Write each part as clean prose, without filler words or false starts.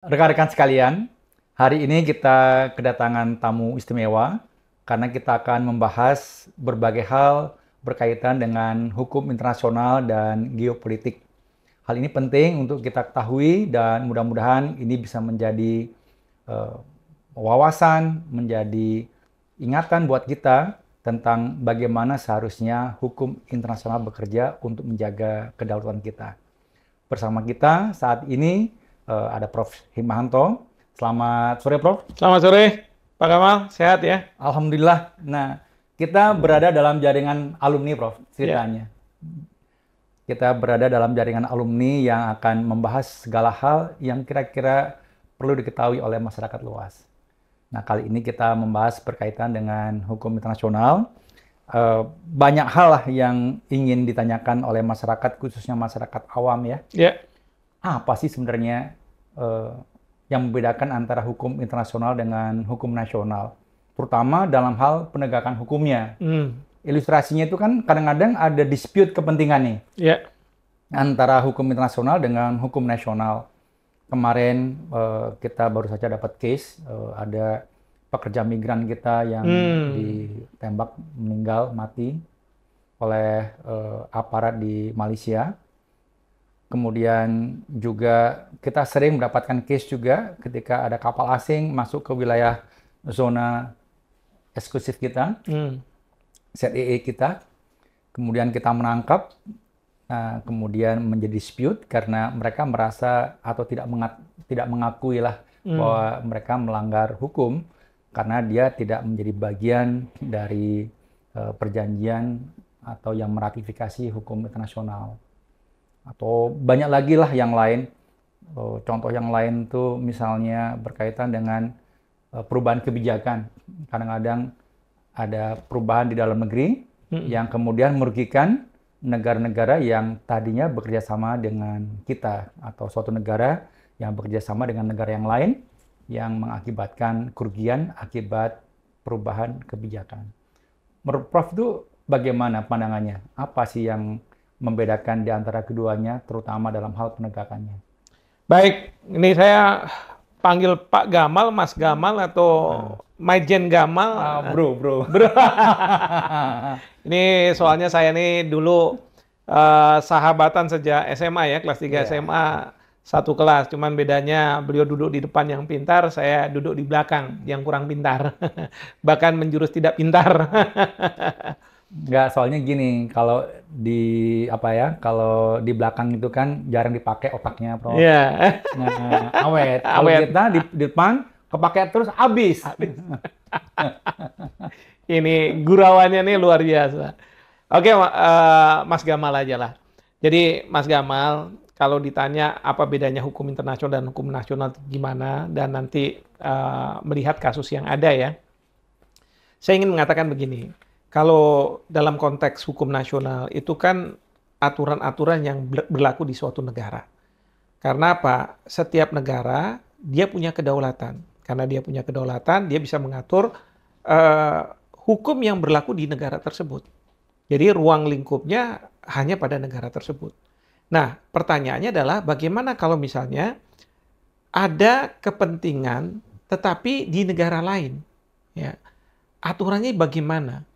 Rekan-rekan sekalian, hari ini kita kedatangan tamu istimewa karena kita akan membahas berbagai hal berkaitan dengan hukum internasional dan geopolitik. Hal ini penting untuk kita ketahui dan mudah-mudahan ini bisa menjadi eh, wawasan, menjadi ingatan buat kita tentang bagaimana seharusnya hukum internasional bekerja untuk menjaga kedaulatan kita. Bersama kita saat ini ada Prof. Hikmahanto. Selamat sore, Prof. Selamat sore, Pak Kamal. Sehat ya? Alhamdulillah. Nah, kita berada dalam jaringan alumni, Prof. Ya. Ceritanya. Kita berada dalam jaringan alumni yang akan membahas segala hal yang kira-kira perlu diketahui oleh masyarakat luas. Nah, kali ini kita membahas berkaitan dengan hukum internasional. Banyak hal lah yang ingin ditanyakan oleh masyarakat, khususnya masyarakat awam ya. Ya. Apa sih sebenarnya yang membedakan antara hukum internasional dengan hukum nasional, terutama dalam hal penegakan hukumnya. Ilustrasinya itu kan kadang-kadang ada dispute kepentingan nih Ya. antara hukum internasional dengan hukum nasional. Kemarin kita baru saja dapat case, ada pekerja migran kita yang ditembak meninggal mati oleh aparat di Malaysia. Kemudian juga kita sering mendapatkan case juga ketika ada kapal asing masuk ke wilayah zona eksklusif kita, ZEE kita. Kemudian kita menangkap, kemudian menjadi dispute karena mereka merasa atau tidak mengakui lah bahwa mereka melanggar hukum karena dia tidak menjadi bagian dari perjanjian atau yang meratifikasi hukum internasional. Atau banyak lagi lah yang lain. Contoh yang lain tuh misalnya berkaitan dengan perubahan kebijakan. Kadang-kadang ada perubahan di dalam negeri yang kemudian merugikan negara-negara yang tadinya bekerja sama dengan kita, atau suatu negara yang bekerja sama dengan negara yang lain yang mengakibatkan kerugian akibat perubahan kebijakan. Menurut Prof itu bagaimana pandangannya? Apa sih yang membedakan di antara keduanya, terutama dalam hal penegakannya? Baik, ini saya panggil Pak Gamal, Mas Gamal, atau Majen Gamal. Bro. Ini soalnya saya nih dulu sahabatan sejak SMA ya, kelas 3 SMA, satu kelas. Cuman bedanya beliau duduk di depan yang pintar, saya duduk di belakang yang kurang pintar. Bahkan menjurus tidak pintar. Nggak, soalnya gini, kalau di belakang itu kan jarang dipakai otaknya, Prof. Iya. Nah, awet. Kalau Awet. kita di depan kepake terus habis. Ini gurauannya nih luar biasa. Oke, Mas Gamal aja lah. Jadi Mas Gamal, kalau ditanya apa bedanya hukum internasional dan hukum nasional gimana, dan nanti melihat kasus yang ada ya, saya ingin mengatakan begini. Kalau dalam konteks hukum nasional itu kan aturan-aturan yang berlaku di suatu negara. Karena apa? Setiap negara dia punya kedaulatan. Karena dia punya kedaulatan, dia bisa mengatur hukum yang berlaku di negara tersebut. Jadi ruang lingkupnya hanya pada negara tersebut. Nah, pertanyaannya adalah bagaimana kalau misalnya ada kepentingan tetapi di negara lain, ya, aturannya bagaimana?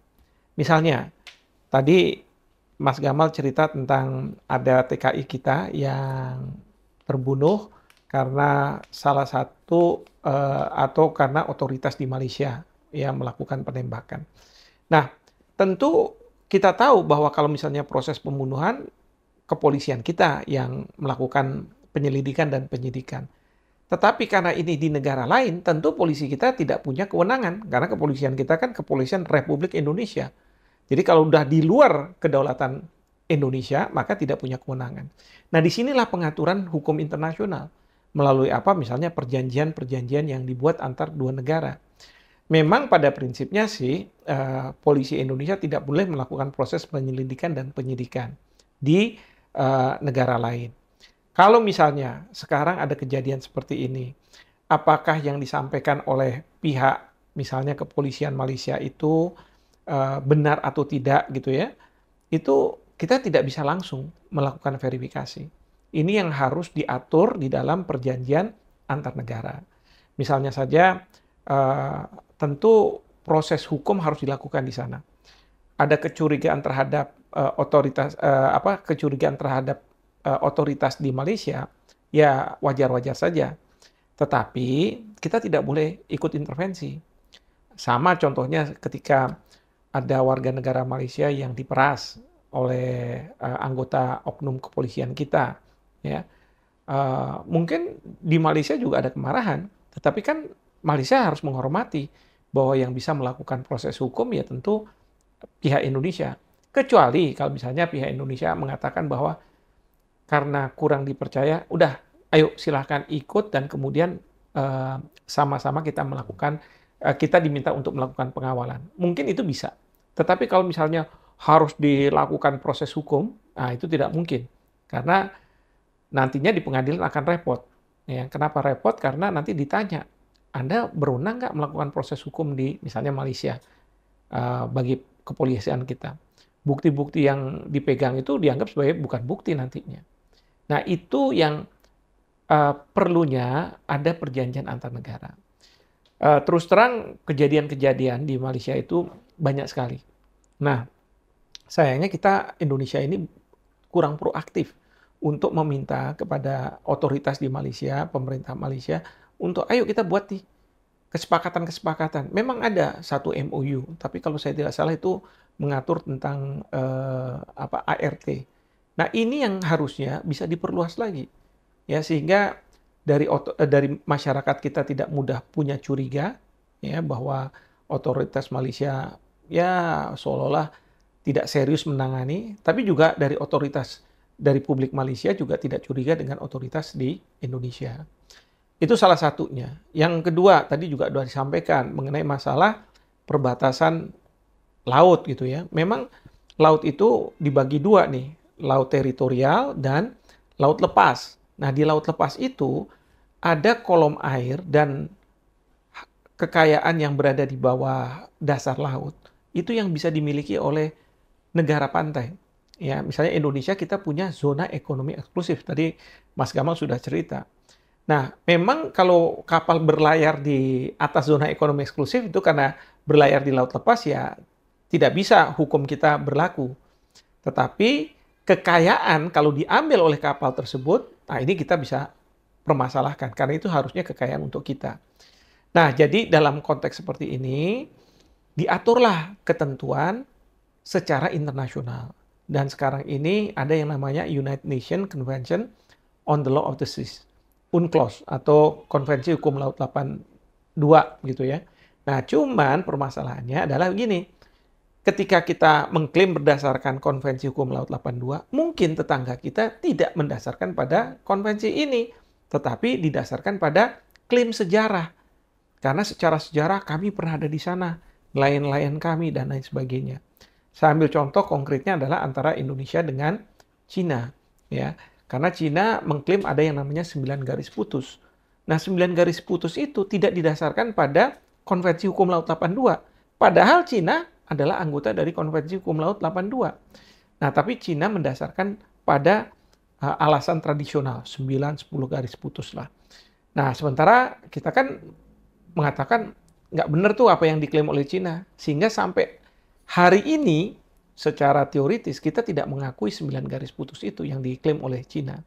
Misalnya, tadi Mas Gamal cerita tentang ada TKI kita yang terbunuh karena salah satu atau karena otoritas di Malaysia yang melakukan penembakan. Nah, tentu kita tahu bahwa kalau misalnya proses pembunuhan, kepolisian kita yang melakukan penyelidikan dan penyidikan. Tetapi karena ini di negara lain, tentu polisi kita tidak punya kewenangan. Karena kepolisian kita kan kepolisian Republik Indonesia. Jadi kalau udah di luar kedaulatan Indonesia, maka tidak punya kewenangan. Nah, disinilah pengaturan hukum internasional. Melalui apa? Misalnya perjanjian-perjanjian yang dibuat antar dua negara. Memang pada prinsipnya sih, polisi Indonesia tidak boleh melakukan proses penyelidikan dan penyidikan di negara lain. Kalau misalnya sekarang ada kejadian seperti ini, apakah yang disampaikan oleh pihak misalnya kepolisian Malaysia itu benar atau tidak gitu ya, itu kita tidak bisa langsung melakukan verifikasi. Ini yang harus diatur di dalam perjanjian antar negara. Misalnya saja, tentu proses hukum harus dilakukan di sana. Ada kecurigaan terhadap kecurigaan terhadap otoritas di Malaysia, ya wajar-wajar saja. Tetapi kita tidak boleh ikut intervensi. Sama contohnya ketika ada warga negara Malaysia yang diperas oleh anggota oknum kepolisian kita, ya. Mungkin di Malaysia juga ada kemarahan, tetapi kan Malaysia harus menghormati bahwa yang bisa melakukan proses hukum ya tentu pihak Indonesia. Kecuali kalau misalnya pihak Indonesia mengatakan bahwa karena kurang dipercaya, udah ayo silahkan ikut dan kemudian sama-sama kita diminta untuk melakukan pengawalan. Mungkin itu bisa. Tetapi kalau misalnya harus dilakukan proses hukum, nah itu tidak mungkin. Karena nantinya di pengadilan akan repot. Ya, kenapa repot? Karena nanti ditanya, Anda berwenang nggak melakukan proses hukum di misalnya Malaysia bagi kepolisian kita. Bukti-bukti yang dipegang itu dianggap sebagai bukan bukti nantinya. Nah itu yang perlunya ada perjanjian antar negara. Terus terang kejadian-kejadian di Malaysia itu banyak sekali. Nah, sayangnya kita Indonesia ini kurang proaktif untuk meminta kepada otoritas di Malaysia, pemerintah Malaysia, untuk ayo kita buat nih kesepakatan-kesepakatan. Memang ada satu MOU, tapi kalau saya tidak salah itu mengatur tentang ART. Nah, ini yang harusnya bisa diperluas lagi. Ya, sehingga dari masyarakat kita tidak mudah punya curiga ya bahwa otoritas Malaysia ya seolah-olah tidak serius menangani, tapi juga dari publik Malaysia juga tidak curiga dengan otoritas di Indonesia. Itu salah satunya. Yang kedua tadi juga sudah disampaikan mengenai masalah perbatasan laut gitu ya. Memang laut itu dibagi dua nih, laut teritorial dan laut lepas. Nah, di laut lepas itu ada kolom air dan kekayaan yang berada di bawah dasar laut. Itu yang bisa dimiliki oleh negara pantai. Ya, misalnya Indonesia kita punya zona ekonomi eksklusif. Tadi Mas Gamal sudah cerita. Nah, memang kalau kapal berlayar di atas zona ekonomi eksklusif itu karena berlayar di laut lepas ya tidak bisa hukum kita berlaku. Tetapi kekayaan kalau diambil oleh kapal tersebut, nah ini kita bisa permasalahkan karena itu harusnya kekayaan untuk kita. Nah, jadi dalam konteks seperti ini diaturlah ketentuan secara internasional. Dan sekarang ini ada yang namanya United Nations Convention on the Law of the Seas, UNCLOS atau Konvensi Hukum Laut 82 gitu ya. Nah, cuman permasalahannya adalah begini. Ketika kita mengklaim berdasarkan Konvensi Hukum Laut 82, mungkin tetangga kita tidak mendasarkan pada konvensi ini, tetapi didasarkan pada klaim sejarah. Karena secara sejarah kami pernah ada di sana, nelayan-nelayan kami, dan lain sebagainya. Saya ambil contoh konkretnya adalah antara Indonesia dengan Cina. Ya. Karena Cina mengklaim ada yang namanya 9 garis putus. Nah, 9 garis putus itu tidak didasarkan pada Konvensi Hukum Laut 82. Padahal Cina adalah anggota dari Konvensi Hukum Laut 82. Nah, tapi Cina mendasarkan pada alasan tradisional, 9-10 garis putus lah. Nah, sementara kita kan mengatakan nggak benar tuh apa yang diklaim oleh Cina. Sehingga sampai hari ini, secara teoritis, kita tidak mengakui 9 garis putus itu yang diklaim oleh Cina.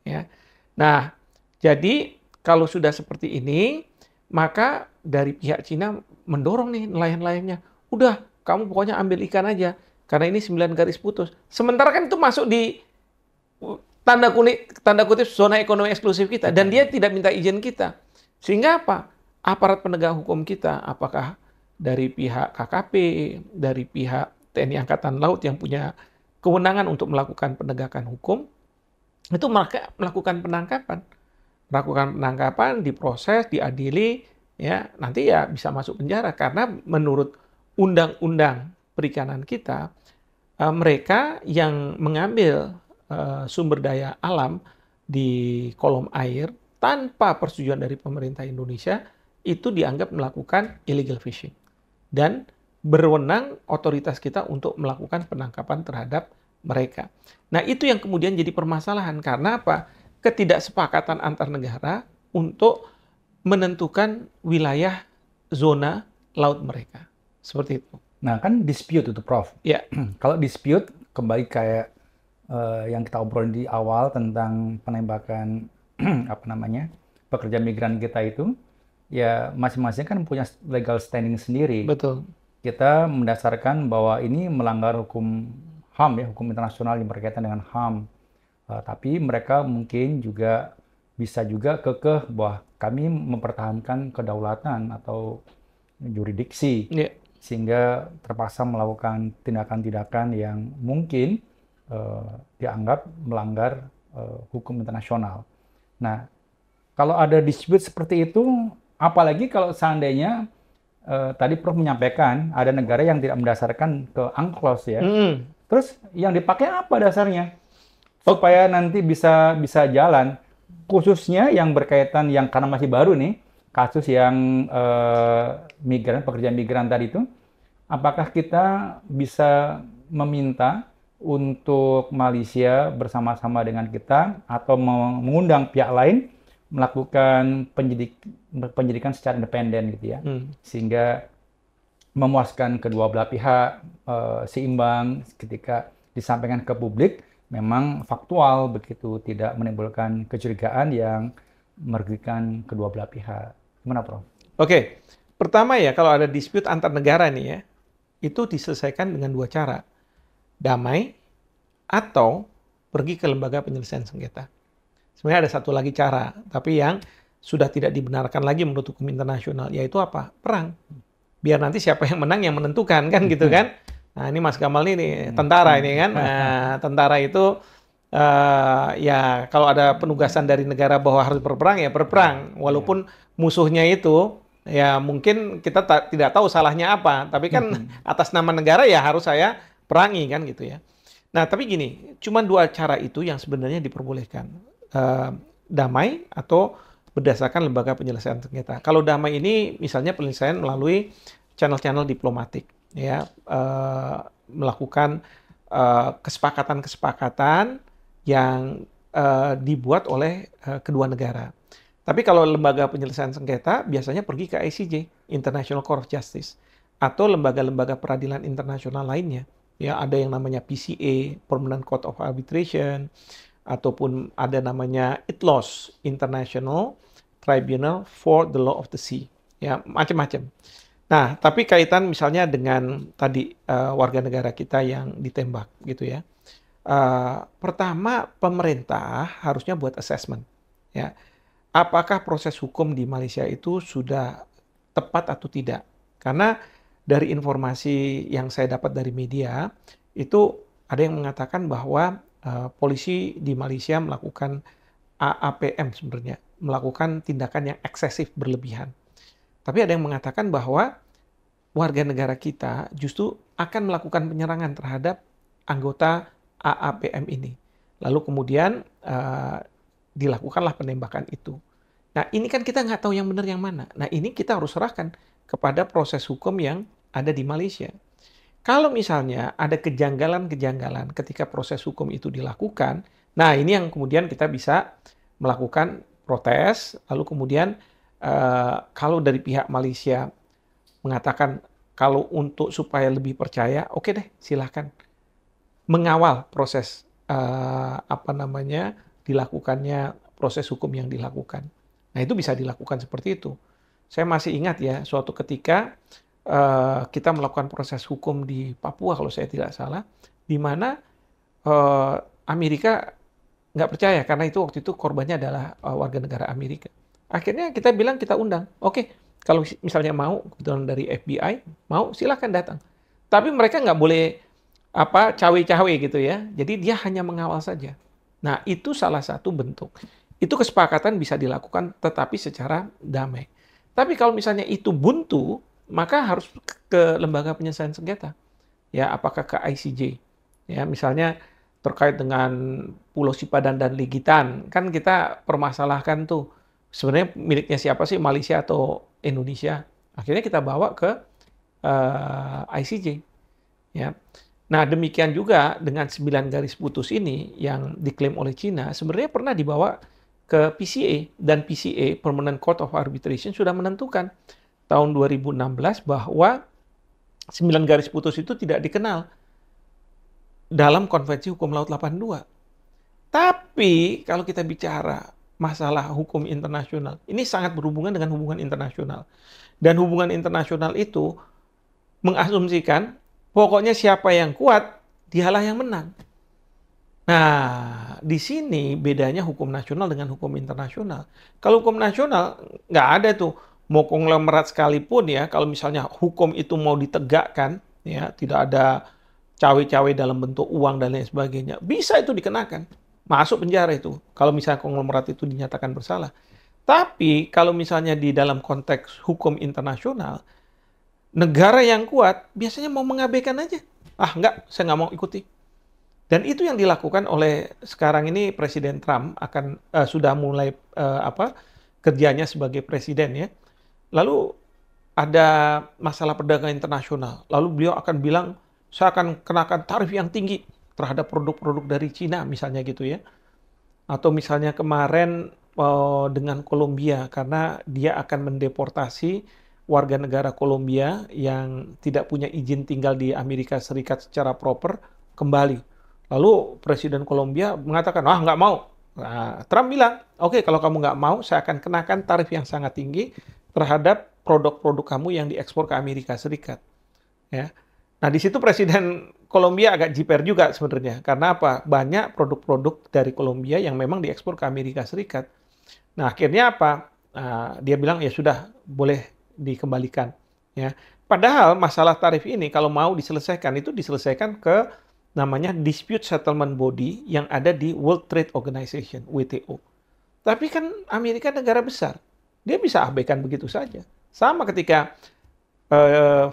Ya. Nah, jadi kalau sudah seperti ini, maka dari pihak Cina mendorong nih nelayan-nelayannya, udah kamu pokoknya ambil ikan aja, karena ini 9 garis putus. Sementara kan itu masuk di tanda kutip zona ekonomi eksklusif kita, dan dia tidak minta izin kita. Sehingga apa? Aparat penegak hukum kita, apakah dari pihak KKP, dari pihak TNI Angkatan Laut yang punya kewenangan untuk melakukan penegakan hukum, itu melakukan penangkapan. Melakukan penangkapan, diproses, diadili, ya nanti ya bisa masuk penjara. Karena menurut undang-undang perikanan kita, mereka yang mengambil sumber daya alam di kolom air tanpa persetujuan dari pemerintah Indonesia, itu dianggap melakukan illegal fishing. Dan berwenang otoritas kita untuk melakukan penangkapan terhadap mereka. Nah, itu yang kemudian jadi permasalahan. Karena apa? Ketidaksepakatan antar negara untuk menentukan wilayah zona laut mereka. Seperti itu. Nah, kan dispute itu, Prof. Ya. Kalau dispute, kembali kayak yang kita obrolin di awal tentang penembakan apa namanya pekerja migran kita itu, ya masing-masing kan punya legal standing sendiri. Betul. Kita mendasarkan bahwa ini melanggar hukum HAM ya, hukum internasional yang berkaitan dengan HAM. Tapi mereka mungkin juga bisa juga kekeh bahwa kami mempertahankan kedaulatan atau jurisdiksi, Ya. sehingga terpaksa melakukan tindakan-tindakan yang mungkin dianggap melanggar hukum internasional. Nah, kalau ada dispute seperti itu, apalagi kalau seandainya tadi Prof menyampaikan ada negara yang tidak mendasarkan ke UNCLOS ya. Terus yang dipakai apa dasarnya? Supaya nanti bisa jalan, khususnya yang berkaitan yang karena masih baru nih, kasus yang migran, pekerja migran tadi itu, apakah kita bisa meminta untuk Malaysia bersama-sama dengan kita atau mengundang pihak lain melakukan penyidikan secara independen gitu ya, sehingga memuaskan kedua belah pihak, seimbang ketika disampaikan ke publik memang faktual begitu, tidak menimbulkan kecurigaan yang merugikan kedua belah pihak. Gimana, Prof? Oke, pertama ya kalau ada dispute antar negara nih ya, itu diselesaikan dengan dua cara. Damai, atau pergi ke lembaga penyelesaian sengketa. Sebenarnya ada satu lagi cara, tapi yang sudah tidak dibenarkan lagi menurut hukum internasional, yaitu apa? Perang. Biar nanti siapa yang menang yang menentukan, kan gitu kan? Nah ini Mas Gamal ini tentara ini kan, nah, tentara itu ya kalau ada penugasan dari negara bahwa harus berperang ya berperang, walaupun musuhnya itu ya mungkin kita tidak tahu salahnya apa, tapi kan atas nama negara ya harus saya perangi kan gitu ya. Nah tapi gini, cuma dua cara itu yang sebenarnya diperbolehkan, damai atau berdasarkan lembaga penyelesaian sengketa. Kalau damai ini misalnya penyelesaian melalui channel-channel diplomatik, ya melakukan kesepakatan-kesepakatan yang dibuat oleh kedua negara. Tapi kalau lembaga penyelesaian sengketa biasanya pergi ke ICJ, International Court of Justice, atau lembaga-lembaga peradilan internasional lainnya. Ya, ada yang namanya PCA, Permanent Court of Arbitration, ataupun ada namanya ITLOS, International Tribunal for the Law of the Sea. Ya, macam-macam. Nah, tapi kaitan misalnya dengan tadi warga negara kita yang ditembak gitu ya. Pertama, pemerintah harusnya buat assessment. Ya, apakah proses hukum di Malaysia itu sudah tepat atau tidak? Karena dari informasi yang saya dapat dari media, itu ada yang mengatakan bahwa polisi di Malaysia melakukan AAPM sebenarnya, melakukan tindakan yang eksesif berlebihan. Tapi ada yang mengatakan bahwa warga negara kita justru akan melakukan penyerangan terhadap anggota AAPM ini. Lalu kemudian dilakukanlah penembakan itu. Nah ini kan kita nggak tahu yang benar yang mana. Nah ini kita harus serahkan kepada proses hukum yang ada di Malaysia. Kalau misalnya ada kejanggalan-kejanggalan ketika proses hukum itu dilakukan, nah ini yang kemudian kita bisa melakukan protes, lalu kemudian kalau dari pihak Malaysia mengatakan kalau untuk supaya lebih percaya, oke deh silahkan mengawal proses dilakukannya proses hukum yang dilakukan. Nah itu bisa dilakukan seperti itu. Saya masih ingat ya suatu ketika kita melakukan proses hukum di Papua kalau saya tidak salah, di mana Amerika nggak percaya karena itu waktu itu korbannya adalah warga negara Amerika. Akhirnya kita bilang kita undang, oke, kalau misalnya mau kebetulan dari FBI mau silahkan datang. Tapi mereka nggak boleh cawe-cawe gitu ya. Jadi dia hanya mengawal saja. Nah itu salah satu bentuk. Itu kesepakatan bisa dilakukan tetapi secara damai. Tapi kalau misalnya itu buntu, maka harus ke lembaga penyelesaian sengketa. Ya, apakah ke ICJ? Ya, misalnya terkait dengan Pulau Sipadan dan Legitan, kan kita permasalahkan tuh sebenarnya miliknya siapa sih, Malaysia atau Indonesia? Akhirnya kita bawa ke ICJ. Ya. Nah, demikian juga dengan 9 garis putus ini yang diklaim oleh Cina, sebenarnya pernah dibawa ke PCA, dan PCA, Permanent Court of Arbitration, sudah menentukan tahun 2016 bahwa 9 garis putus itu tidak dikenal dalam Konvensi Hukum Laut 82. Tapi kalau kita bicara masalah hukum internasional, ini sangat berhubungan dengan hubungan internasional. Dan hubungan internasional itu mengasumsikan pokoknya siapa yang kuat, dialah yang menang. Nah, di sini bedanya hukum nasional dengan hukum internasional. Kalau hukum nasional, nggak ada tuh, mau konglomerat sekalipun ya, kalau misalnya hukum itu mau ditegakkan, ya tidak ada cawe-cawe dalam bentuk uang dan lain sebagainya, bisa itu dikenakan. Masuk penjara itu, kalau misalnya konglomerat itu dinyatakan bersalah. Tapi kalau misalnya di dalam konteks hukum internasional, negara yang kuat biasanya mau mengabaikan aja. Ah, enggak, saya nggak mau ikuti. Dan itu yang dilakukan oleh sekarang ini Presiden Trump sudah mulai kerjanya sebagai presiden ya. Lalu ada masalah perdagangan internasional. Lalu beliau akan bilang, saya akan kenakan tarif yang tinggi terhadap produk-produk dari Cina misalnya gitu ya. Atau misalnya kemarin dengan Kolombia, karena dia akan mendeportasi warga negara Kolombia yang tidak punya izin tinggal di Amerika Serikat secara proper kembali. Lalu Presiden Kolombia mengatakan, nggak mau. Nah, Trump bilang, oke, kalau kamu nggak mau, saya akan kenakan tarif yang sangat tinggi terhadap produk-produk kamu yang diekspor ke Amerika Serikat. Ya. Nah, di situ Presiden Kolombia agak jiper juga sebenarnya. Karena apa? Banyak produk-produk dari Kolombia yang memang diekspor ke Amerika Serikat. Nah, akhirnya apa? Dia bilang, ya sudah, boleh dikembalikan. Ya. Padahal masalah tarif ini kalau mau diselesaikan, itu diselesaikan ke namanya Dispute Settlement Body yang ada di World Trade Organization, WTO. Tapi kan Amerika negara besar. Dia bisa abaikan begitu saja. Sama ketika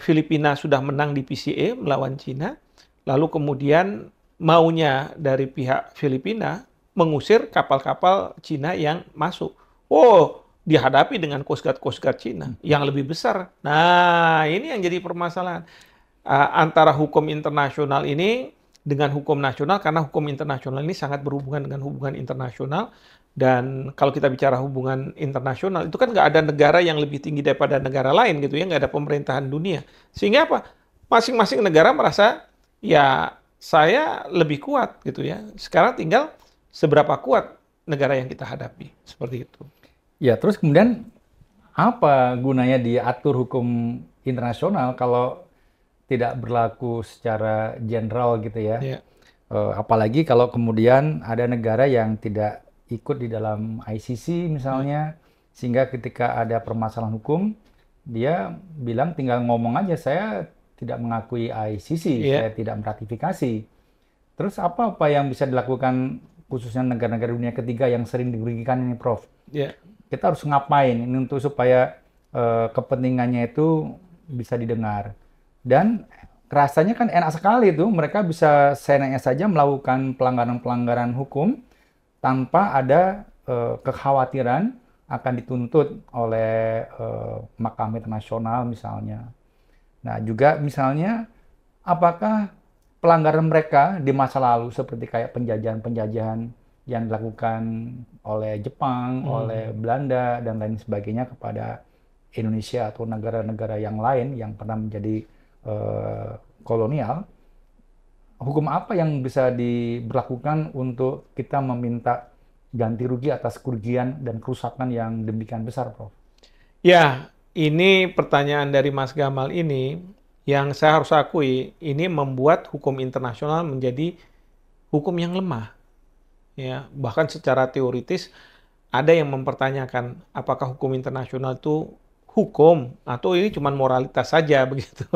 Filipina sudah menang di PCA melawan Cina, lalu kemudian maunya dari pihak Filipina mengusir kapal-kapal Cina yang masuk. Oh, dihadapi dengan Coast Guard Cina yang lebih besar. Nah, ini yang jadi permasalahan. Antara hukum internasional ini dengan hukum nasional, karena hukum internasional ini sangat berhubungan dengan hubungan internasional. Dan kalau kita bicara hubungan internasional, itu kan nggak ada negara yang lebih tinggi daripada negara lain gitu ya, nggak ada pemerintahan dunia. Sehingga apa? Masing-masing negara merasa, ya saya lebih kuat gitu ya. Sekarang tinggal seberapa kuat negara yang kita hadapi. Seperti itu. Ya, terus kemudian apa gunanya diatur hukum internasional kalau tidak berlaku secara general gitu ya. Yeah. Apalagi kalau kemudian ada negara yang tidak ikut di dalam ICC misalnya, sehingga ketika ada permasalahan hukum, dia bilang tinggal ngomong aja, saya tidak mengakui ICC, saya tidak meratifikasi. Terus apa yang bisa dilakukan khususnya negara-negara dunia ketiga yang sering dirugikan ini, Prof? Kita harus ngapain ini untuk supaya kepentingannya itu bisa didengar? Dan rasanya kan enak sekali tuh, mereka bisa seenaknya saja melakukan pelanggaran-pelanggaran hukum tanpa ada kekhawatiran akan dituntut oleh Mahkamah Internasional misalnya. Nah, juga misalnya apakah pelanggaran mereka di masa lalu seperti kayak penjajahan-penjajahan yang dilakukan oleh Jepang, oleh Belanda dan lain sebagainya kepada Indonesia atau negara-negara yang lain yang pernah menjadi kolonial, hukum apa yang bisa diberlakukan untuk kita meminta ganti rugi atas kerugian dan kerusakan yang demikian besar, Prof? Ya, ini pertanyaan dari Mas Gamal ini yang saya harus akui, ini membuat hukum internasional menjadi hukum yang lemah. Ya, bahkan secara teoritis ada yang mempertanyakan apakah hukum internasional itu hukum atau ini cuma moralitas saja begitu.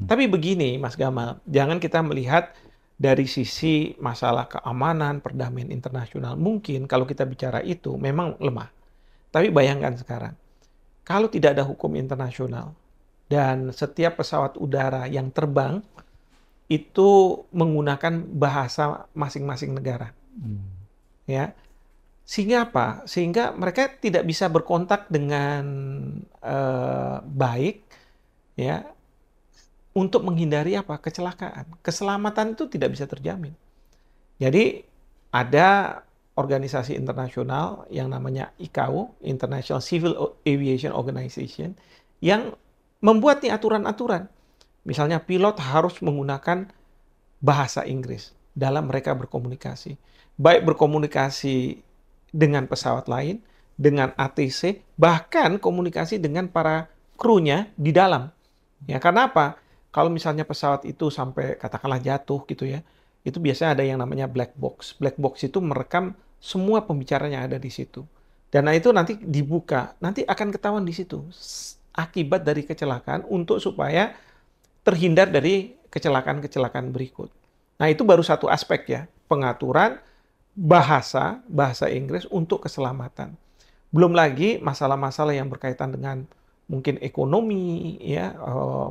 Tapi begini Mas Gamal, jangan kita melihat dari sisi masalah keamanan, perdamaian internasional. Mungkin kalau kita bicara itu memang lemah. Tapi bayangkan sekarang, kalau tidak ada hukum internasional dan setiap pesawat udara yang terbang itu menggunakan bahasa masing-masing negara. Ya. Sehingga apa? Sehingga mereka tidak bisa berkontak dengan baik, ya, untuk menghindari apa? Kecelakaan. Keselamatan itu tidak bisa terjamin. Jadi ada organisasi internasional yang namanya ICAO, International Civil Aviation Organization, yang membuat nih aturan-aturan. Misalnya pilot harus menggunakan bahasa Inggris dalam mereka berkomunikasi. Baik berkomunikasi dengan pesawat lain, dengan ATC, bahkan komunikasi dengan para krunya di dalam. Ya, karena apa? Kalau misalnya pesawat itu sampai katakanlah jatuh gitu ya, itu biasanya ada yang namanya black box. Black box itu merekam semua pembicaraan yang ada di situ. Dan itu nanti dibuka, nanti akan ketahuan di situ akibat dari kecelakaan untuk supaya terhindar dari kecelakaan-kecelakaan berikut. Nah, itu baru satu aspek ya, pengaturan bahasa Inggris untuk keselamatan. Belum lagi masalah-masalah yang berkaitan dengan mungkin ekonomi, ya,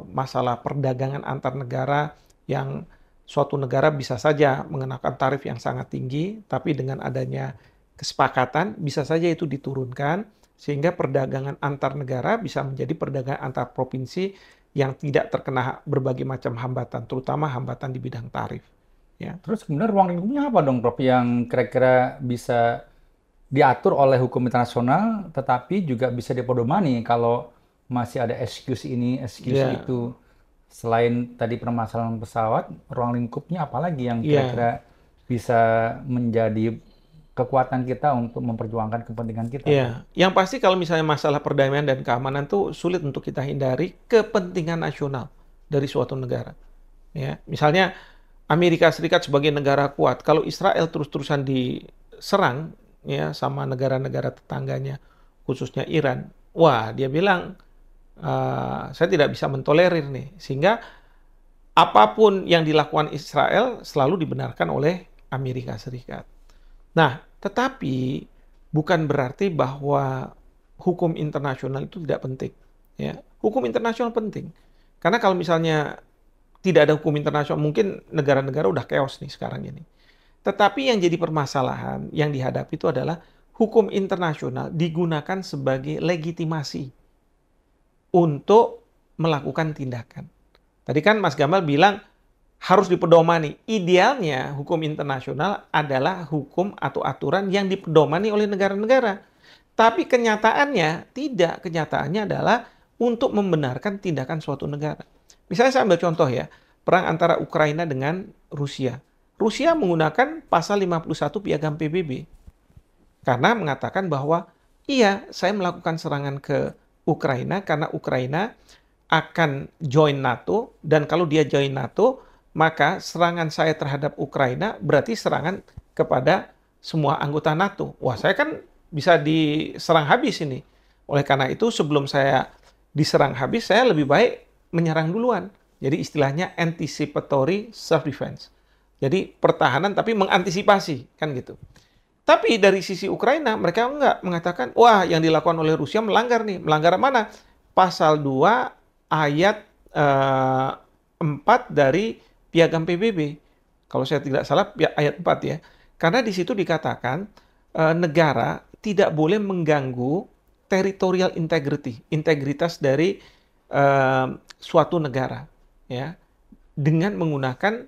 masalah perdagangan antar negara yang suatu negara bisa saja mengenakan tarif yang sangat tinggi, tapi dengan adanya kesepakatan bisa saja itu diturunkan sehingga perdagangan antar negara bisa menjadi perdagangan antar provinsi yang tidak terkena berbagai macam hambatan, terutama hambatan di bidang tarif. Ya. Terus kemudian ruang lingkupnya apa dong, Prof, yang kira-kira bisa diatur oleh hukum internasional, tetapi juga bisa dipedomani kalau masih ada excuse ini, excuse itu. Selain tadi permasalahan pesawat, ruang lingkupnya apalagi yang kira-kira bisa menjadi kekuatan kita untuk memperjuangkan kepentingan kita? Ya, yang pasti kalau misalnya masalah perdamaian dan keamanan tuh sulit untuk kita hindari kepentingan nasional dari suatu negara. Ya, misalnya Amerika Serikat sebagai negara kuat, kalau Israel terus-terusan diserang ya sama negara-negara tetangganya, khususnya Iran, wah dia bilang saya tidak bisa mentolerir nih, sehingga apapun yang dilakukan Israel selalu dibenarkan oleh Amerika Serikat. Nah, tetapi bukan berarti bahwa hukum internasional itu tidak penting. Ya, hukum internasional penting, karena kalau misalnya tidak ada hukum internasional, mungkin negara-negara udah chaos nih sekarang ini. Tetapi yang jadi permasalahan yang dihadapi itu adalah hukum internasional digunakan sebagai legitimasi untuk melakukan tindakan. Tadi kan Mas Gamal bilang harus dipedomani. Idealnya hukum internasional adalah hukum atau aturan yang dipedomani oleh negara-negara. Tapi kenyataannya tidak. Kenyataannya adalah untuk membenarkan tindakan suatu negara. Misalnya saya ambil contoh ya, perang antara Ukraina dengan Rusia. Rusia menggunakan pasal 51 Piagam PBB. Karena mengatakan bahwa iya, saya melakukan serangan ke Ukraina karena Ukraina akan join NATO, dan kalau dia join NATO, maka serangan saya terhadap Ukraina berarti serangan kepada semua anggota NATO. Wah, saya kan bisa diserang habis ini. Oleh karena itu, sebelum saya diserang habis, saya lebih baik menyerang duluan. Jadi istilahnya anticipatory self-defense. Jadi pertahanan tapi mengantisipasi, kan gitu. Tapi dari sisi Ukraina, mereka enggak mengatakan, wah yang dilakukan oleh Rusia melanggar nih. Melanggar mana? Pasal 2 ayat 4 dari Piagam PBB. Kalau saya tidak salah, ayat 4 ya. Karena di situ dikatakan, negara tidak boleh mengganggu territorial integrity, integritas dari suatu negara, ya, dengan menggunakan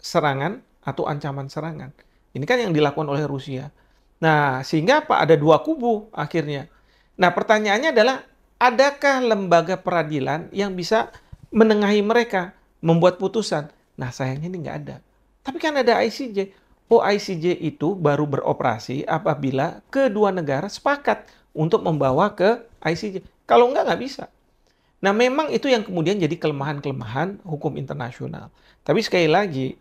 serangan atau ancaman serangan. Ini kan yang dilakukan oleh Rusia. Nah, sehingga apa? Ada dua kubu akhirnya. Nah, pertanyaannya adalah, adakah lembaga peradilan yang bisa menengahi mereka, membuat putusan? Nah, sayangnya ini nggak ada. Tapi kan ada ICJ. Oh, ICJ itu baru beroperasi apabila kedua negara sepakat untuk membawa ke ICJ. Kalau nggak bisa. Nah, memang itu yang kemudian jadi kelemahan-kelemahan hukum internasional. Tapi sekali lagi,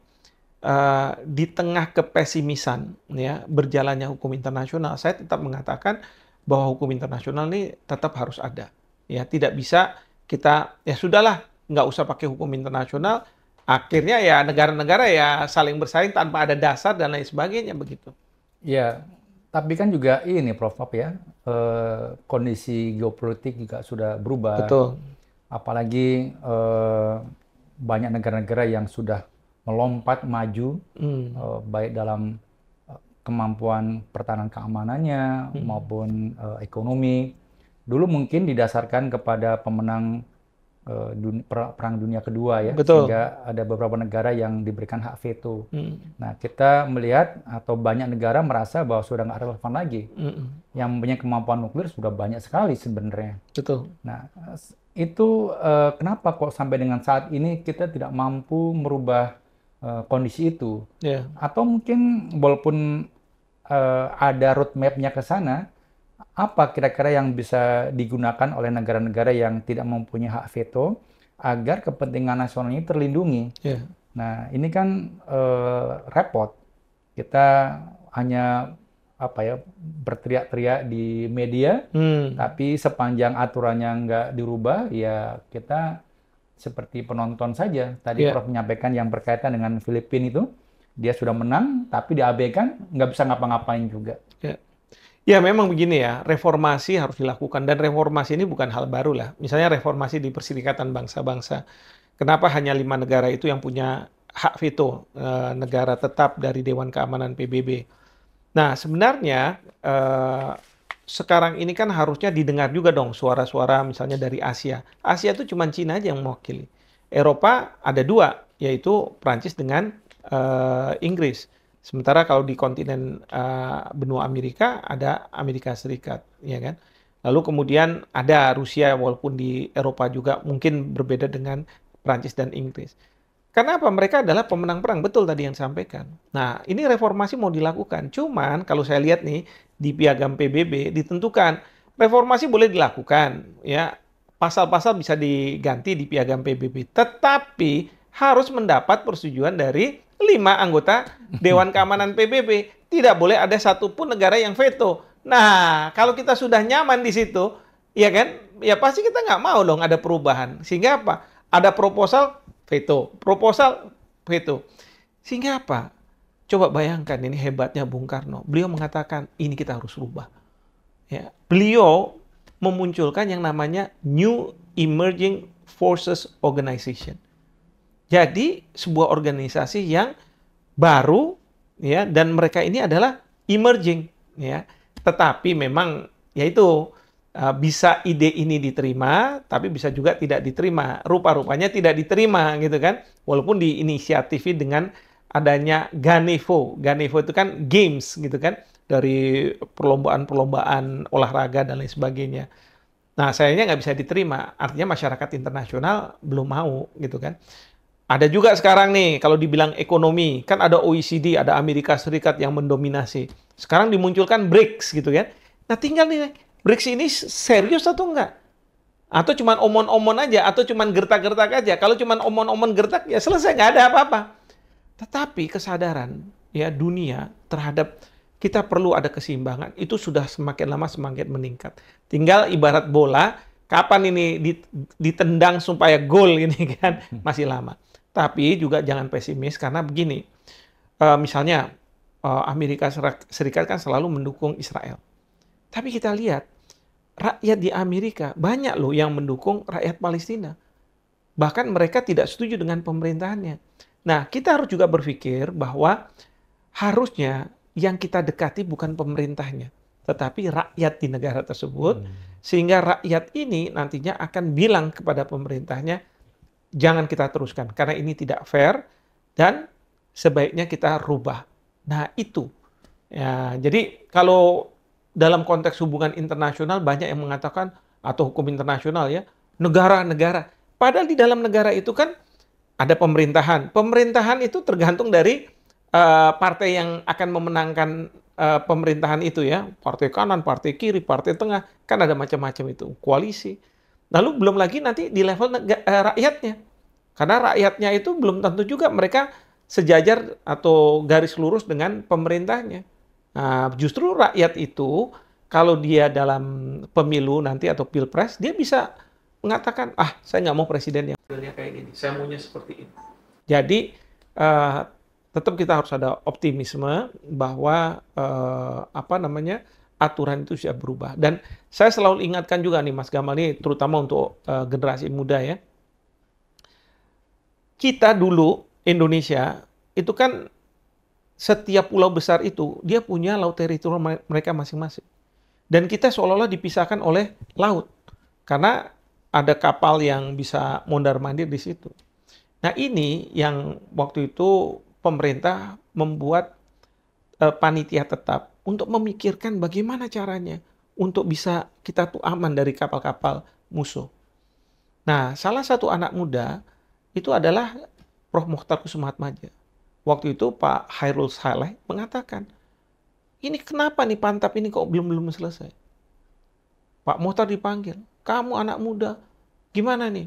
di tengah kepesimisan ya berjalannya hukum internasional, saya tetap mengatakan bahwa hukum internasional ini tetap harus ada. Ya, tidak bisa kita, ya sudahlah, nggak usah pakai hukum internasional, akhirnya ya negara-negara ya saling bersaing tanpa ada dasar dan lain sebagainya begitu. Ya, tapi kan juga ini Prof ya, kondisi geopolitik juga sudah berubah. Betul. Apalagi banyak negara-negara yang sudah melompat maju, baik dalam kemampuan pertahanan keamanannya maupun ekonomi. Dulu mungkin didasarkan kepada pemenang Perang Dunia Kedua ya, Betul. sehingga ada beberapa negara yang diberikan hak veto. Nah, kita melihat atau banyak negara merasa bahwa sudah nggak relevan lagi. Yang mempunyai kemampuan nuklir sudah banyak sekali sebenarnya. Betul. Nah, itu kenapa kok sampai dengan saat ini kita tidak mampu merubah kondisi itu? Yeah. Atau mungkin walaupun ada roadmap-nya ke sana, apa kira-kira yang bisa digunakan oleh negara-negara yang tidak mempunyai hak veto agar kepentingan nasional ini terlindungi? Yeah. Nah, ini kan repot. Kita hanya berteriak-teriak di media, tapi sepanjang aturannya nggak dirubah, ya kita seperti penonton saja. Tadi Prof menyampaikan yang berkaitan dengan Filipina itu, dia sudah menang, tapi diabaikan, nggak bisa ngapa-ngapain juga. Ya memang begini ya, reformasi harus dilakukan, dan reformasi ini bukan hal baru lah. Misalnya reformasi di Perserikatan Bangsa-Bangsa. Kenapa hanya 5 negara itu yang punya hak veto, negara tetap dari Dewan Keamanan PBB. Nah sebenarnya sekarang ini kan harusnya didengar juga dong suara-suara misalnya dari Asia. Asia itu cuma Cina aja yang mewakili. Eropa ada 2, yaitu Prancis dengan Inggris. Sementara kalau di kontinen benua Amerika ada Amerika Serikat, ya kan? Lalu kemudian ada Rusia, walaupun di Eropa juga mungkin berbeda dengan Prancis dan Inggris. Karena apa? Mereka adalah pemenang perang, betul tadi yang disampaikan. Nah, ini reformasi mau dilakukan. Cuman kalau saya lihat nih di Piagam PBB ditentukan reformasi boleh dilakukan, ya. Pasal-pasal bisa diganti di Piagam PBB, tetapi harus mendapat persetujuan dari 5 anggota Dewan Keamanan PBB. Tidak boleh ada satupun negara yang veto. Nah, kalau kita sudah nyaman di situ, ya kan? Ya pasti kita nggak mau dong ada perubahan. Sehingga apa? Ada proposal, veto. Proposal, veto. Sehingga apa? Coba bayangkan, ini hebatnya Bung Karno. Beliau mengatakan, ini kita harus rubah. Ya. Beliau memunculkan yang namanya New Emerging Forces Organization. Jadi sebuah organisasi yang baru, ya, dan mereka ini adalah emerging, ya. Tetapi memang yaitu bisa ide ini diterima, tapi bisa juga tidak diterima. Rupa-rupanya tidak diterima, gitu kan? Walaupun diinisiatifi dengan adanya Ganevo. Ganevo itu kan games, gitu kan? Dari perlombaan-perlombaan olahraga dan lain sebagainya. Nah, sayangnya nggak bisa diterima. Artinya masyarakat internasional belum mau, gitu kan? Ada juga sekarang nih, kalau dibilang ekonomi, kan ada OECD, ada Amerika Serikat yang mendominasi. Sekarang dimunculkan BRICS gitu kan. Nah tinggal nih, BRICS ini serius atau enggak? Atau cuman omon-omon aja, atau cuman gertak-gertak aja. Kalau cuman omon-omon gertak, ya selesai, nggak ada apa-apa. Tetapi kesadaran ya dunia terhadap kita perlu ada keseimbangan, itu sudah semakin lama semakin meningkat. Tinggal ibarat bola, kapan ini ditendang supaya gol ini kan, masih lama. Tapi juga jangan pesimis karena begini, misalnya Amerika Serikat kan selalu mendukung Israel. Tapi kita lihat, rakyat di Amerika banyak loh yang mendukung rakyat Palestina. Bahkan mereka tidak setuju dengan pemerintahannya. Nah, kita harus juga berpikir bahwa harusnya yang kita dekati bukan pemerintahnya, tetapi rakyat di negara tersebut. Sehingga rakyat ini nantinya akan bilang kepada pemerintahnya, jangan kita teruskan, karena ini tidak fair, dan sebaiknya kita rubah. Nah, itu. Ya, jadi kalau dalam konteks hubungan internasional, banyak yang mengatakan, atau hukum internasional ya, negara-negara. Padahal di dalam negara itu kan ada pemerintahan. Pemerintahan itu tergantung dari partai yang akan memenangkan pemerintahan itu ya. Partai kanan, partai kiri, partai tengah. Kan ada macam-macam itu. Koalisi. Lalu belum lagi nanti di level rakyatnya. Karena rakyatnya itu belum tentu juga mereka sejajar atau garis lurus dengan pemerintahnya. Nah, justru rakyat itu kalau dia dalam pemilu nanti atau pilpres, dia bisa mengatakan, saya nggak mau presiden yang modelnya kayak gini, saya maunya seperti ini. Jadi tetap kita harus ada optimisme bahwa aturan itu sudah berubah. Dan saya selalu ingatkan juga nih Mas Gamal ini, terutama untuk generasi muda ya. Kita dulu Indonesia itu kan setiap pulau besar itu dia punya laut teritorial mereka masing-masing. Dan kita seolah-olah dipisahkan oleh laut. Karena ada kapal yang bisa mondar-mandir di situ. Nah, ini yang waktu itu pemerintah membuat panitia tetap untuk memikirkan bagaimana caranya untuk bisa kita tuh aman dari kapal-kapal musuh. Nah, salah satu anak muda itu adalah Prof. Mokhtar Kusumaatmadja. Waktu itu Pak Hairul Saleh mengatakan, ini kenapa nih Pantap ini kok belum selesai? Pak Mokhtar dipanggil, kamu anak muda, gimana nih?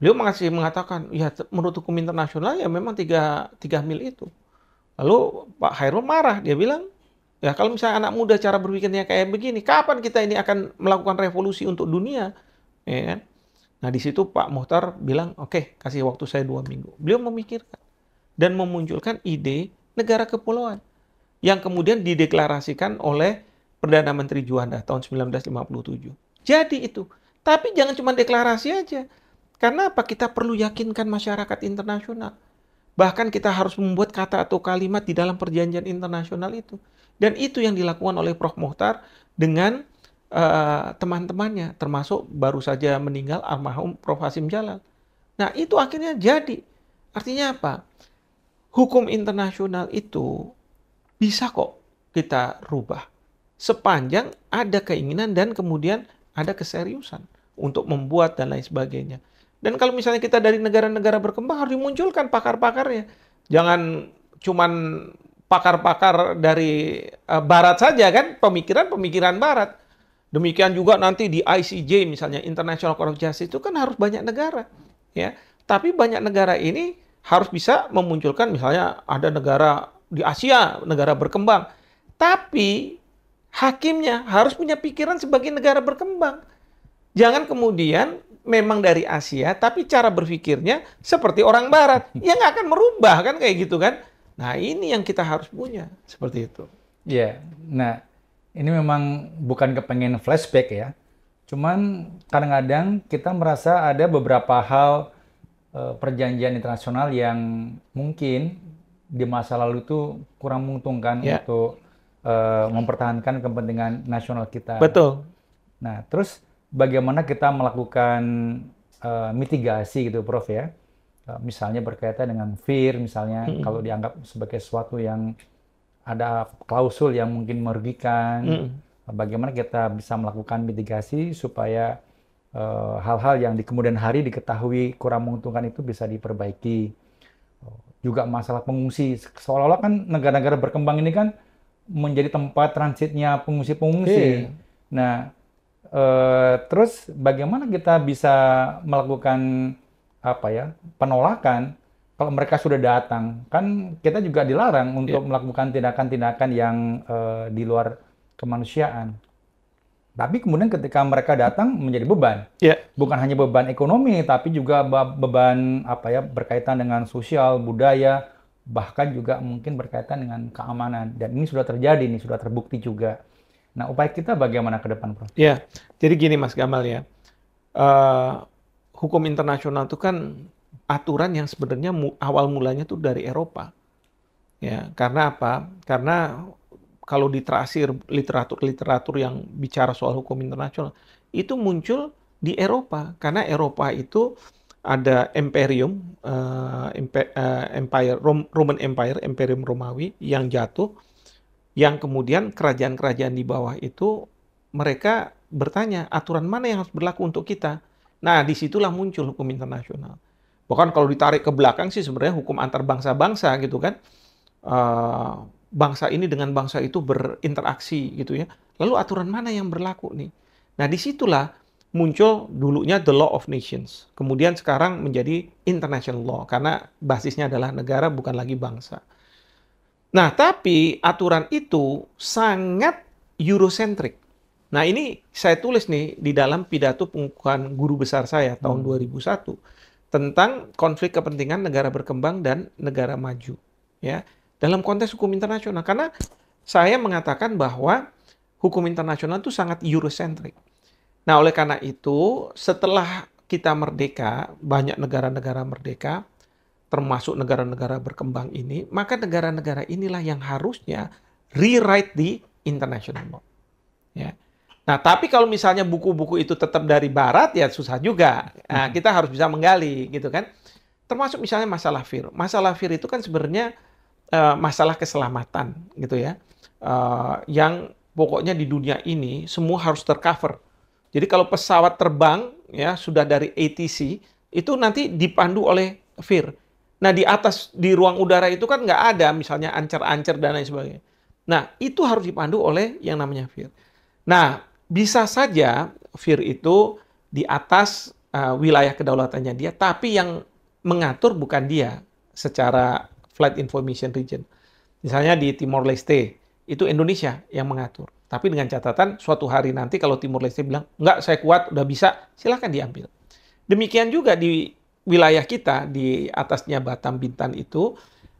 Beliau mengatakan, ya menurut hukum internasional ya memang 3 mil itu. Lalu Pak Hairul marah, dia bilang, ya kalau misalnya anak muda cara berpikirnya kayak begini, kapan kita ini akan melakukan revolusi untuk dunia? Ya kan? Nah di situ Pak Mokhtar bilang, oke, kasih waktu saya 2 minggu. Beliau memikirkan dan memunculkan ide negara kepulauan yang kemudian dideklarasikan oleh Perdana Menteri Juanda tahun 1957. Jadi itu. Tapi jangan cuma deklarasi aja. Karena apa? Kita perlu yakinkan masyarakat internasional. Bahkan kita harus membuat kata atau kalimat di dalam perjanjian internasional itu. Dan itu yang dilakukan oleh Prof. Mokhtar dengan teman-temannya. Termasuk baru saja meninggal almarhum Prof. Hasim Jalal. Nah itu akhirnya jadi. Artinya apa? Hukum internasional itu bisa kok kita rubah. Sepanjang ada keinginan dan kemudian ada keseriusan untuk membuat dan lain sebagainya. Dan kalau misalnya kita dari negara-negara berkembang harus dimunculkan pakar-pakarnya. Jangan cuman pakar-pakar dari barat saja kan, pemikiran-pemikiran barat. Demikian juga nanti di ICJ misalnya International Court of Justice itu kan harus banyak negara, ya. Tapi banyak negara ini harus bisa memunculkan misalnya ada negara di Asia, negara berkembang. Tapi hakimnya harus punya pikiran sebagai negara berkembang. Jangan kemudian memang dari Asia, tapi cara berpikirnya seperti orang Barat. Ya nggak akan merubah kan kayak gitu kan. Nah ini yang kita harus punya, seperti itu. Iya, nah ini memang bukan kepengen flashback ya. Cuman kadang-kadang kita merasa ada beberapa hal perjanjian internasional yang mungkin di masa lalu itu kurang menguntungkan untuk mempertahankan kepentingan nasional kita. Betul. Nah, terus bagaimana kita melakukan mitigasi gitu, Prof ya? Misalnya berkaitan dengan fear, misalnya kalau dianggap sebagai sesuatu yang ada klausul yang mungkin merugikan, bagaimana kita bisa melakukan mitigasi supaya hal-hal yang di kemudian hari diketahui kurang menguntungkan itu bisa diperbaiki. Juga masalah pengungsi, seolah-olah kan negara-negara berkembang ini kan menjadi tempat transitnya pengungsi-pengungsi. Nah, terus bagaimana kita bisa melakukan penolakan kalau mereka sudah datang? Kan kita juga dilarang untuk melakukan tindakan-tindakan yang di luar kemanusiaan. Tapi kemudian ketika mereka datang menjadi beban. Bukan hanya beban ekonomi, tapi juga beban berkaitan dengan sosial, budaya, bahkan juga mungkin berkaitan dengan keamanan. Dan ini sudah terjadi, ini sudah terbukti juga. Nah, upaya kita bagaimana ke depan, Prof? Ya, jadi gini Mas Gamal ya. Hukum internasional itu kan aturan yang sebenarnya awal mulanya tuh dari Eropa. Ya, karena apa? Karena kalau diterasir literatur yang bicara soal hukum internasional, itu muncul di Eropa. Karena Eropa itu ada Imperium, Roman Empire, Imperium Romawi yang jatuh, yang kemudian kerajaan-kerajaan di bawah itu mereka bertanya, aturan mana yang harus berlaku untuk kita? Nah, disitulah muncul hukum internasional. Bahkan kalau ditarik ke belakang sih sebenarnya hukum antar bangsa-bangsa gitu kan. Bangsa ini dengan bangsa itu berinteraksi gitu ya. Lalu aturan mana yang berlaku nih? Nah disitulah muncul dulunya the law of nations. Kemudian sekarang menjadi international law. Karena basisnya adalah negara bukan lagi bangsa. Nah tapi aturan itu sangat Eurocentric. Nah ini saya tulis nih di dalam pidato pengukuhan guru besar saya tahun 2001. Tentang konflik kepentingan negara berkembang dan negara maju. Ya. Dalam konteks hukum internasional. Karena saya mengatakan bahwa hukum internasional itu sangat Eurocentric. Nah, oleh karena itu, setelah kita merdeka, banyak negara-negara merdeka, termasuk negara-negara berkembang ini, maka negara-negara inilah yang harusnya rewrite di international law. Ya. Nah, tapi kalau misalnya buku-buku itu tetap dari barat, ya susah juga. Nah, kita harus bisa menggali, gitu kan. Termasuk misalnya masalah fear. Masalah fear itu kan sebenarnya masalah keselamatan, gitu ya. Yang pokoknya di dunia ini semua harus tercover. Jadi kalau pesawat terbang, ya sudah dari ATC, itu nanti dipandu oleh fear. Nah, di atas, di ruang udara itu kan nggak ada, misalnya ancer-ancer dan lain sebagainya. Nah, itu harus dipandu oleh yang namanya fear. Nah, bisa saja FIR itu di atas wilayah kedaulatannya dia, tapi yang mengatur bukan dia secara Flight Information Region. Misalnya di Timor Leste, itu Indonesia yang mengatur. Tapi dengan catatan suatu hari nanti kalau Timor Leste bilang, enggak saya kuat, udah bisa, silakan diambil. Demikian juga di wilayah kita, di atasnya Batam Bintan itu,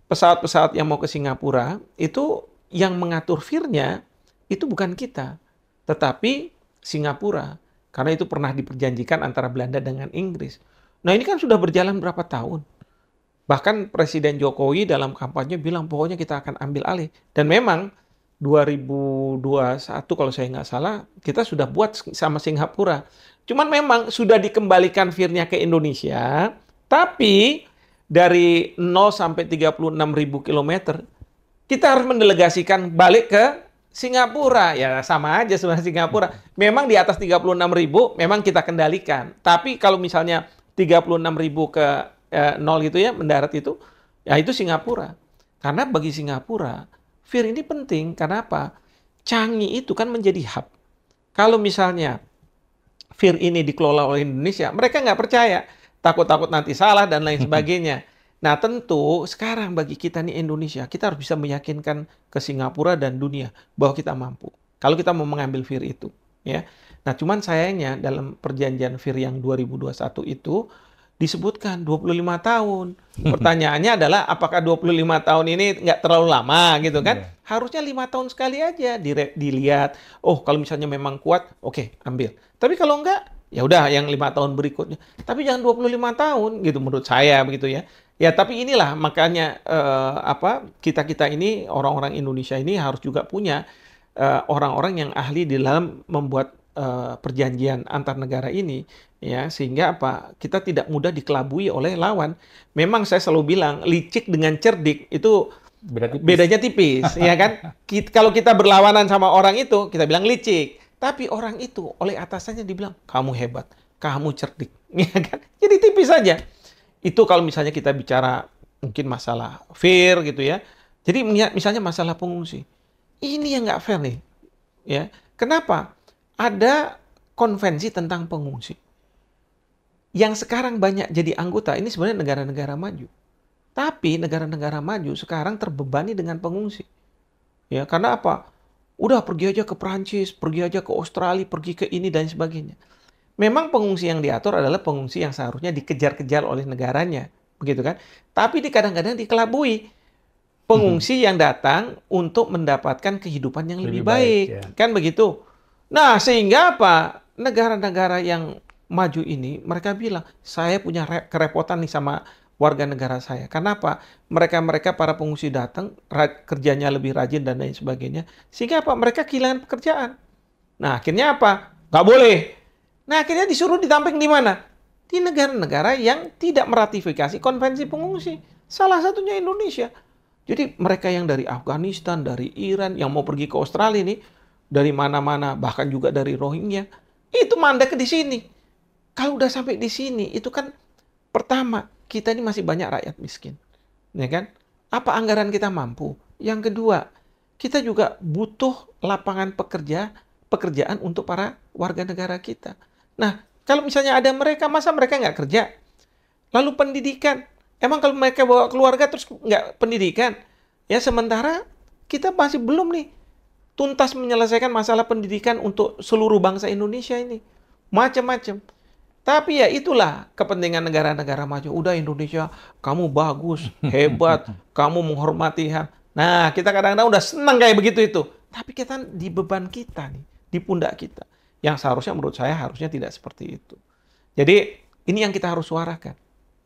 pesawat-pesawat yang mau ke Singapura, itu yang mengatur FIR-nya, itu bukan kita, tetapi Singapura. Karena itu pernah diperjanjikan antara Belanda dengan Inggris. Nah, ini kan sudah berjalan berapa tahun. Bahkan Presiden Jokowi dalam kampanye bilang, pokoknya kita akan ambil alih. Dan memang 2021 kalau saya nggak salah, kita sudah buat sama Singapura. Cuman memang sudah dikembalikan FIR-nya ke Indonesia, tapi dari 0 sampai 36.000 kilometer, kita harus mendelegasikan balik ke Singapura. Ya sama aja sebenarnya Singapura. Memang di atas 36.000 memang kita kendalikan. Tapi kalau misalnya 36.000 ke 0 gitu ya, mendarat itu, ya itu Singapura. Karena bagi Singapura, FIR ini penting. Karena apa? Changi itu kan menjadi hub. Kalau misalnya FIR ini dikelola oleh Indonesia, mereka nggak percaya. Takut-takut nanti salah dan lain sebagainya. Nah, tentu sekarang bagi kita nih Indonesia, kita harus bisa meyakinkan ke Singapura dan dunia bahwa kita mampu. Kalau kita mau mengambil FIR itu, ya. Nah, cuman sayangnya dalam perjanjian FIR yang 2021 itu disebutkan 25 tahun. Pertanyaannya adalah apakah 25 tahun ini nggak terlalu lama gitu kan? Harusnya 5 tahun sekali aja dilihat. Oh, kalau misalnya memang kuat, oke, ambil. Tapi kalau enggak, ya udah yang 5 tahun berikutnya. Tapi jangan 25 tahun gitu menurut saya begitu ya. Ya, tapi inilah makanya kita ini orang-orang Indonesia ini harus juga punya orang-orang yang ahli di dalam membuat perjanjian antar negara ini, ya, sehingga kita tidak mudah dikelabui oleh lawan. Memang saya selalu bilang licik dengan cerdik itu bedanya tipis, ya kan? Kalau kita berlawanan sama orang itu, kita bilang licik, tapi orang itu oleh atasannya dibilang kamu hebat, kamu cerdik, ya kan? Jadi tipis saja. Itu kalau misalnya kita bicara mungkin masalah fair gitu ya. Jadi misalnya masalah pengungsi. Ini yang nggak fair nih. Ya. Kenapa? Ada konvensi tentang pengungsi. Yang sekarang banyak jadi anggota, ini sebenarnya negara-negara maju. Tapi negara-negara maju sekarang terbebani dengan pengungsi. Ya, karena apa? Udah pergi aja ke Perancis, pergi aja ke Australia, pergi ke ini dan sebagainya. Memang pengungsi yang diatur adalah pengungsi yang seharusnya dikejar-kejar oleh negaranya, begitu kan? Tapi kadang-kadang dikelabui pengungsi yang datang untuk mendapatkan kehidupan yang lebih baik, ya. Kan begitu? Nah, sehingga apa? Negara-negara yang maju ini mereka bilang, saya punya kerepotan nih sama warga negara saya. Kenapa? Mereka para pengungsi datang, kerjanya lebih rajin dan lain sebagainya, sehingga apa? Mereka kehilangan pekerjaan. Nah, akhirnya apa? Nggak boleh. Nah, akhirnya disuruh ditampung di mana? Di negara-negara yang tidak meratifikasi konvensi pengungsi. Salah satunya Indonesia. Jadi mereka yang dari Afghanistan, dari Iran, yang mau pergi ke Australia ini, dari mana-mana, bahkan juga dari Rohingya, itu mandek di sini. Kalau udah sampai di sini, itu kan pertama, kita ini masih banyak rakyat miskin. Ya kan? Apa anggaran kita mampu? Yang kedua, kita juga butuh lapangan pekerjaan untuk para warga negara kita. Nah, kalau misalnya ada mereka, masa mereka nggak kerja? Lalu pendidikan. Emang kalau mereka bawa keluarga terus nggak pendidikan? Ya, sementara kita masih belum nih tuntas menyelesaikan masalah pendidikan untuk seluruh bangsa Indonesia ini. Macam-macam. Tapi ya itulah kepentingan negara-negara maju. Udah Indonesia, kamu bagus, hebat, kamu menghormati HAM. Nah, kita kadang-kadang udah senang kayak begitu itu. Tapi kita di beban kita nih, di pundak kita. Yang seharusnya menurut saya harusnya tidak seperti itu. Jadi ini yang kita harus suarakan.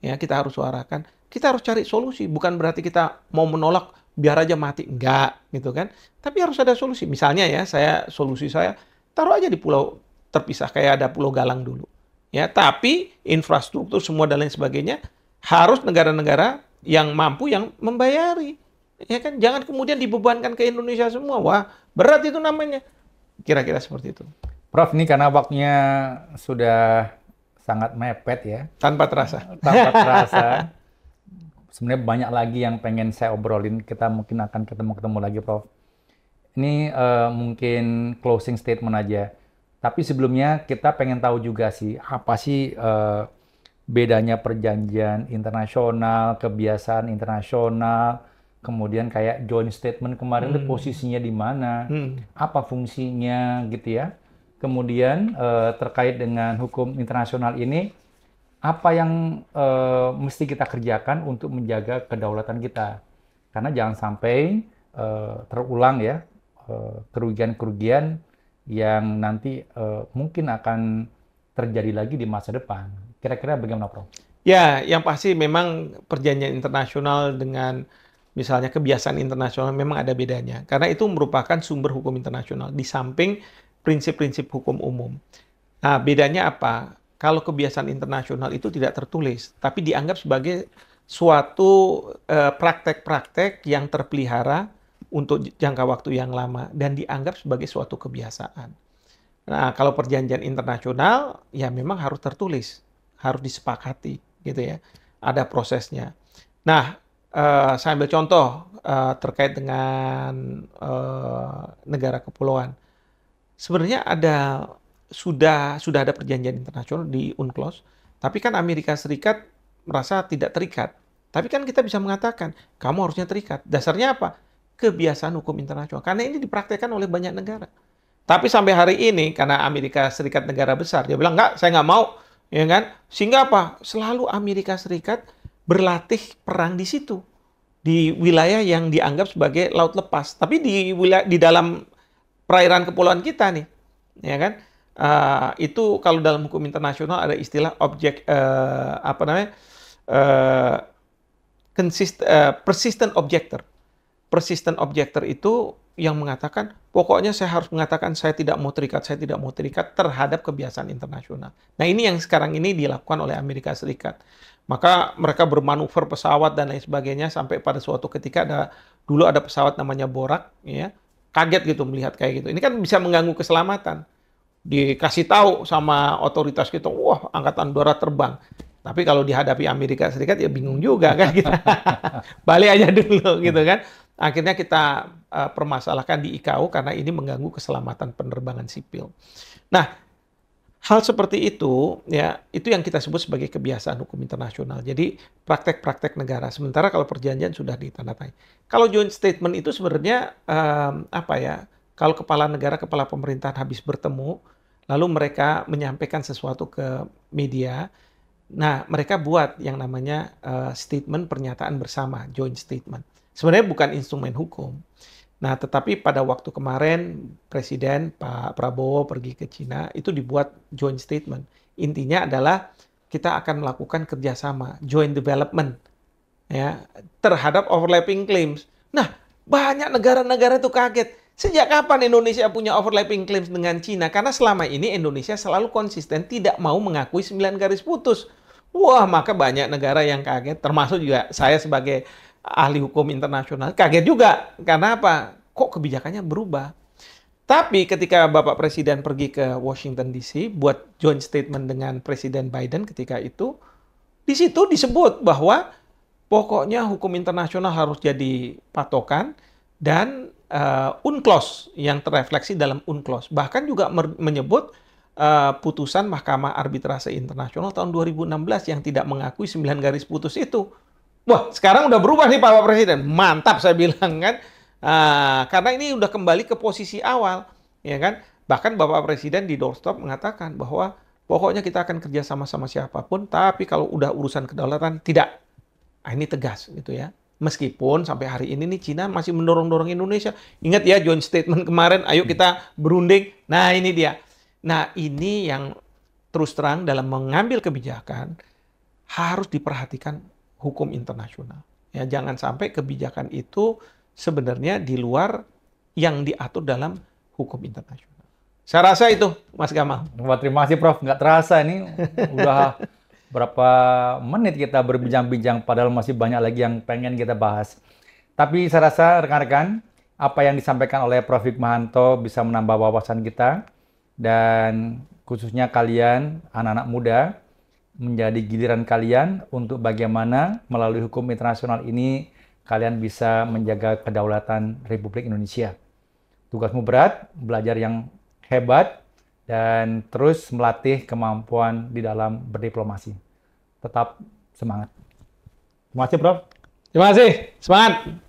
Ya, kita harus suarakan. Kita harus cari solusi. Bukan berarti kita mau menolak biar aja mati. Enggak, gitu kan. Tapi harus ada solusi. Misalnya ya, solusi saya taruh aja di pulau terpisah kayak ada Pulau Galang dulu. Ya, tapi infrastruktur semua dan lain sebagainya harus negara-negara yang mampu yang membayari. Ya kan, jangan kemudian dibebankan ke Indonesia semua. Wah, berat itu namanya. Kira-kira seperti itu. Prof, ini karena waktunya sudah sangat mepet ya, Tanpa terasa. tanpa terasa. Sebenarnya banyak lagi yang pengen saya obrolin. Kita mungkin akan ketemu lagi, Prof. Ini mungkin closing statement aja. Tapi sebelumnya kita pengen tahu juga sih, apa sih bedanya perjanjian internasional, kebiasaan internasional, kemudian kayak joint statement kemarin itu posisinya di mana, apa fungsinya gitu ya. Kemudian terkait dengan hukum internasional ini, apa yang mesti kita kerjakan untuk menjaga kedaulatan kita. Karena jangan sampai terulang ya kerugian-kerugian yang nanti mungkin akan terjadi lagi di masa depan. Kira-kira bagaimana, Prof? Ya, yang pasti memang perjanjian internasional dengan misalnya kebiasaan internasional memang ada bedanya. Karena itu merupakan sumber hukum internasional di samping prinsip-prinsip hukum umum. Nah, bedanya apa? Kalau kebiasaan internasional itu tidak tertulis, tapi dianggap sebagai suatu praktek-praktek yang terpelihara untuk jangka waktu yang lama dan dianggap sebagai suatu kebiasaan. Nah, kalau perjanjian internasional ya memang harus tertulis, harus disepakati, gitu ya. Ada prosesnya. Nah, saya ambil contoh terkait dengan negara kepulauan. Sebenarnya sudah ada perjanjian internasional di UNCLOS, tapi kan Amerika Serikat merasa tidak terikat. Tapi kan kita bisa mengatakan, kamu harusnya terikat. Dasarnya apa? Kebiasaan hukum internasional. Karena ini dipraktekkan oleh banyak negara. Tapi sampai hari ini, karena Amerika Serikat negara besar, dia bilang, enggak, saya nggak mau. Ya kan? Sehingga apa? Selalu Amerika Serikat berlatih perang di situ. Di wilayah yang dianggap sebagai laut lepas. Tapi di dalam perairan kepulauan kita nih. Ya kan? Itu kalau dalam hukum internasional ada istilah persistent objector. Persistent objector itu yang mengatakan, pokoknya saya harus mengatakan saya tidak mau terikat terhadap kebiasaan internasional. Nah, ini yang sekarang ini dilakukan oleh Amerika Serikat. Maka mereka bermanuver pesawat dan lain sebagainya sampai pada suatu ketika dulu ada pesawat namanya Borak, ya, kaget gitu melihat kayak gitu. Ini kan bisa mengganggu keselamatan. Dikasih tahu sama otoritas kita, wah, angkatan darat terbang. Tapi kalau dihadapi Amerika Serikat ya bingung juga kan kita. Balik aja dulu gitu kan. Akhirnya kita permasalahkan di ICAO karena ini mengganggu keselamatan penerbangan sipil. Nah, hal seperti itu ya, itu yang kita sebut sebagai kebiasaan hukum internasional. Jadi praktek-praktek negara. Sementara kalau perjanjian sudah ditandatangani. Kalau joint statement itu sebenarnya kalau kepala negara, kepala pemerintahan habis bertemu, lalu mereka menyampaikan sesuatu ke media. Nah, mereka buat yang namanya statement pernyataan bersama, joint statement. Sebenarnya bukan instrumen hukum. Nah, tetapi pada waktu kemarin Presiden Pak Prabowo pergi ke Cina, itu dibuat joint statement. Intinya adalah kita akan melakukan kerjasama, joint development, ya, terhadap overlapping claims. Nah, banyak negara-negara itu kaget. Sejak kapan Indonesia punya overlapping claims dengan Cina? Karena selama ini Indonesia selalu konsisten tidak mau mengakui 9 garis putus. Wah, maka banyak negara yang kaget, termasuk juga saya sebagai ahli hukum internasional, kaget juga. Karena apa? Kok kebijakannya berubah? Tapi ketika Bapak Presiden pergi ke Washington DC, buat joint statement dengan Presiden Biden ketika itu, di situ disebut bahwa pokoknya hukum internasional harus jadi patokan dan UNCLOS yang terrefleksi dalam UNCLOS. Bahkan juga menyebut putusan Mahkamah Arbitrase Internasional tahun 2016 yang tidak mengakui 9 garis putus itu. Wah, sekarang udah berubah nih Pak Presiden. Mantap saya bilang kan. Karena ini udah kembali ke posisi awal, ya kan? Bahkan Bapak Presiden di doorstop mengatakan bahwa pokoknya kita akan kerja sama siapapun, tapi kalau udah urusan kedaulatan tidak. Ini tegas gitu ya. Meskipun sampai hari ini nih Cina masih mendorong-dorong Indonesia. Ingat ya joint statement kemarin, ayo kita berunding. Nah, ini dia. Nah, ini yang terus terang dalam mengambil kebijakan harus diperhatikan hukum internasional. Ya, jangan sampai kebijakan itu sebenarnya di luar yang diatur dalam hukum internasional. Saya rasa itu, Mas Gamal. Wah, terima kasih Prof. Nggak terasa ini udah berapa menit kita berbincang-bincang, padahal masih banyak lagi yang pengen kita bahas. Tapi saya rasa rekan-rekan, apa yang disampaikan oleh Prof. Hikmahanto bisa menambah wawasan kita, dan khususnya kalian, anak-anak muda, menjadi giliran kalian untuk bagaimana melalui hukum internasional ini kalian bisa menjaga kedaulatan Republik Indonesia. Tugasmu berat, belajar yang hebat, dan terus melatih kemampuan di dalam berdiplomasi. Tetap semangat. Terima kasih, Prof. Terima kasih. Semangat.